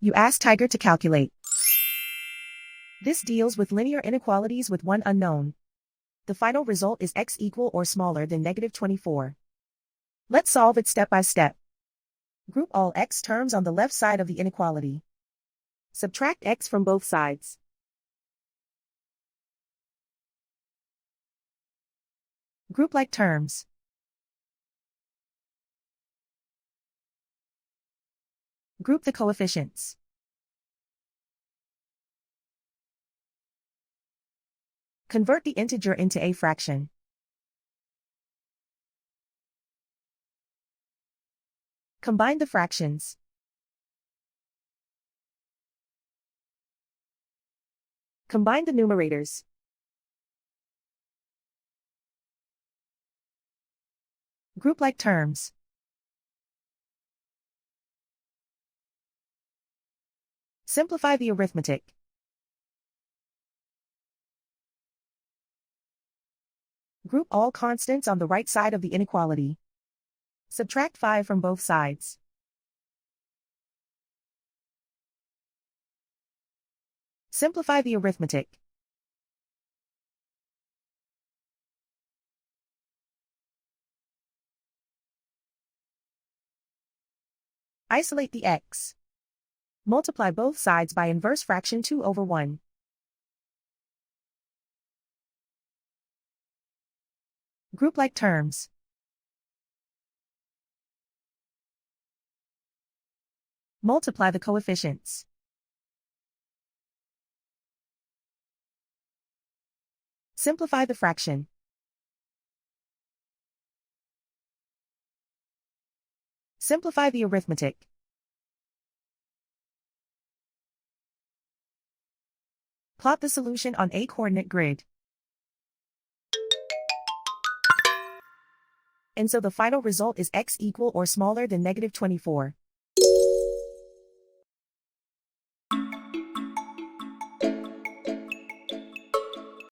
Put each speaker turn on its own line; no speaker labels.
You ask Tiger to calculate. This deals with linear inequalities with one unknown. The final result is x equal or smaller than -24. Let's solve it step by step. Group all x terms on the left side of the inequality. Subtract x from both sides. Group like terms. Group the coefficients. Convert the integer into a fraction. Combine the fractions. Combine the numerators. Group like terms. Simplify the arithmetic. Group all constants on the right side of the inequality. Subtract 5 from both sides. Simplify the arithmetic. Isolate the x. Multiply both sides by inverse fraction 2/1. Group like terms. Multiply the coefficients. Simplify the fraction. Simplify the arithmetic. Plot the solution on a coordinate grid. And so the final result is x equal or smaller than -24.